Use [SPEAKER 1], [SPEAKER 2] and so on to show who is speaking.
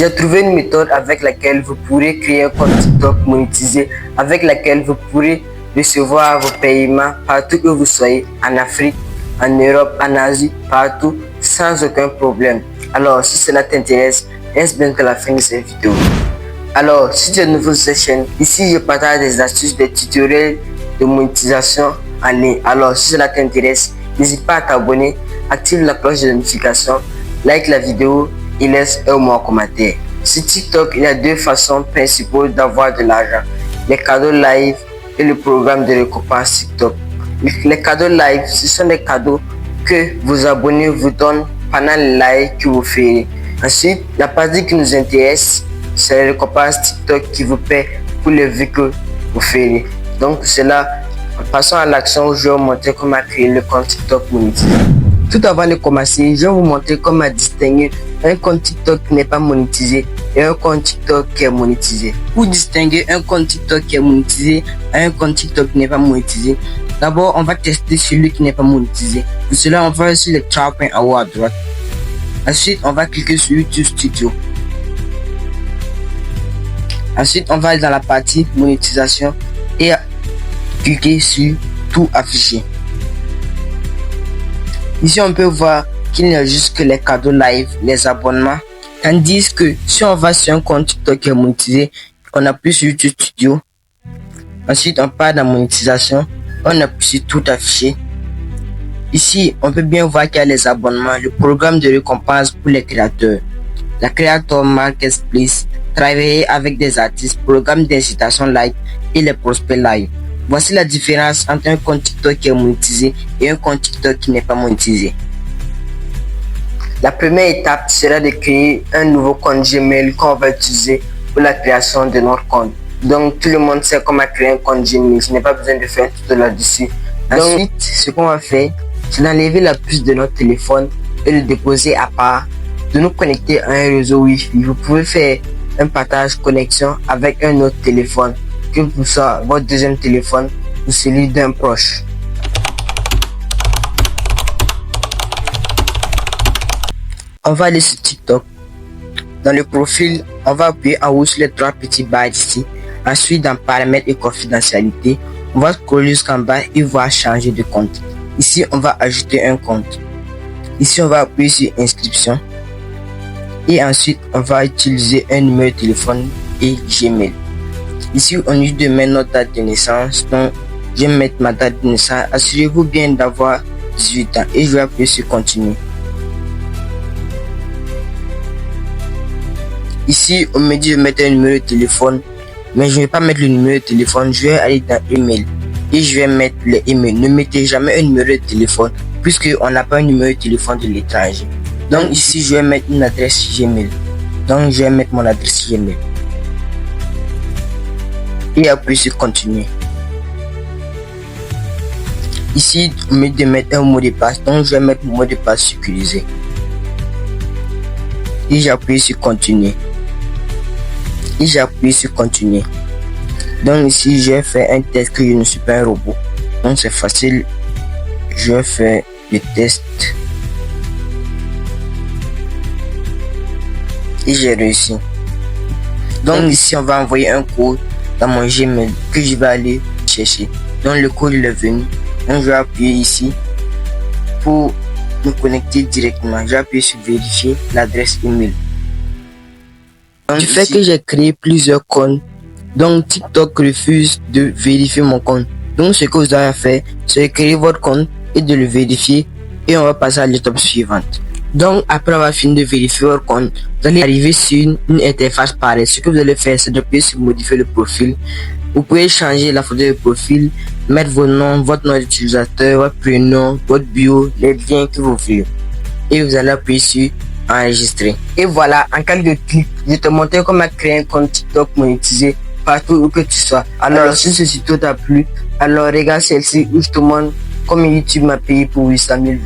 [SPEAKER 1] J'ai trouvé une méthode avec laquelle vous pourrez créer un compte TikTok monétisé, avec laquelle vous pourrez recevoir vos paiements partout où vous soyez, en Afrique, en Europe, en Asie, partout, sans aucun problème. Alors, si cela t'intéresse, reste bien que la fin de cette vidéo. Alors, si tu es nouveau sur cette chaîne, ici je partage des astuces, des tutoriels de monétisation en ligne. Alors, si cela t'intéresse, n'hésite pas à t'abonner, active la cloche de notification, like la vidéo et laisse un mot en commentaire. Sur TikTok, il y a deux façons principales d'avoir de l'argent: les cadeaux live et le programme de récompense TikTok. Les cadeaux live, ce sont des cadeaux que vos abonnés vous donnent pendant le live que vous ferez. Ensuite, la partie qui nous intéresse, c'est les récompenses TikTok qui vous paie pour les vues que vous ferez. Donc cela, passons à l'action où je vais vous montrer comment créer le compte TikTok monétisé. Tout avant de commencer, je vais vous montrer comment distinguer un compte TikTok qui n'est pas monétisé et un compte TikTok qui est monétisé. Pour distinguer un compte TikTok qui est monétisé et un compte TikTok qui n'est pas monétisé, d'abord on va tester celui qui n'est pas monétisé. Pour cela, on va sur le trois points en haut à droite. Ensuite, on va cliquer sur YouTube Studio. Ensuite, on va aller dans la partie monétisation et cliquer sur tout afficher. Ici, on peut voir qu'il n'y a juste que les cadeaux live, les abonnements. Tandis que si on va sur un compte TikTok qui est monétisé, on appuie sur YouTube Studio. Ensuite, on part dans la monétisation. On appuie sur tout afficher. Ici, on peut bien voir qu'il y a les abonnements, le programme de récompense pour les créateurs, la Creator Marketplace, travailler avec des artistes, programme d'incitation live et les prospects live. Voici la différence entre un compte TikTok qui est monétisé et un compte TikTok qui n'est pas monétisé. La première étape sera de créer un nouveau compte Gmail qu'on va utiliser pour la création de notre compte. Donc tout le monde sait comment créer un compte Gmail, je n'ai pas besoin de faire tout là-dessus. Ensuite, ce qu'on va faire, c'est d'enlever la puce de notre téléphone et le déposer à part, de nous connecter à un réseau Wi-Fi. Vous pouvez faire un partage connexion avec un autre téléphone, que ce soit votre deuxième téléphone ou celui d'un proche. On va aller sur TikTok. Dans le profil, on va appuyer en haut sur les trois petits barres ici. Ensuite, dans paramètres et confidentialité, on va scroller jusqu'en bas et voir changer de compte. Ici, on va ajouter un compte. Ici, on va appuyer sur inscription. Et ensuite, on va utiliser un numéro de téléphone et Gmail. Ici, on dit de mettre notre date de naissance. Donc, je vais mettre ma date de naissance. Assurez-vous bien d'avoir 18 ans. Et je vais appuyer sur continuer. Ici, on me dit de mettre un numéro de téléphone. Mais je ne vais pas mettre le numéro de téléphone. Je vais aller dans email. Et je vais mettre le email. Ne mettez jamais un numéro de téléphone puisqu'on n'a pas un numéro de téléphone de l'étranger. Donc ici, je vais mettre une adresse Gmail. Donc je vais mettre mon adresse Gmail. Et appuyer sur continuer. Ici, on me dit de mettre un mot de passe. Donc je vais mettre mon mot de passe sécurisé. Et j'appuie sur continuer. Et j'appuie sur continuer. Donc ici, je vais faire un test que je ne suis pas un robot. Donc c'est facile. Je vais faire le test. Et j'ai réussi. Donc ici, on va envoyer un code dans mon Gmail que je vais aller chercher. Donc le code il est venu. Donc je vais appuyer ici pour me connecter directement. Je vais appuyer sur vérifier l'adresse email. Donc du fait que j'ai créé plusieurs comptes, donc TikTok refuse de vérifier mon compte. Donc ce que vous avez à faire, c'est de créer votre compte et de le vérifier. Et on va passer à l'étape suivante. Donc après avoir fini de vérifier votre compte, vous allez arriver sur une interface pareille. Ce que vous allez faire, c'est d'appuyer sur modifier le profil. Vous pouvez changer la photo de profil, mettre vos noms, votre nom d'utilisateur, votre prénom, votre bio, les liens que vous voulez. Et vous allez appuyer sur enregistrer. Et voilà, en quelques clics, je te montre comment créer un compte TikTok monétisé partout où que tu sois. Alors si ce tuto t'a plu, alors regarde celle-ci où je te montre comment YouTube m'a payé pour 800 000 vues.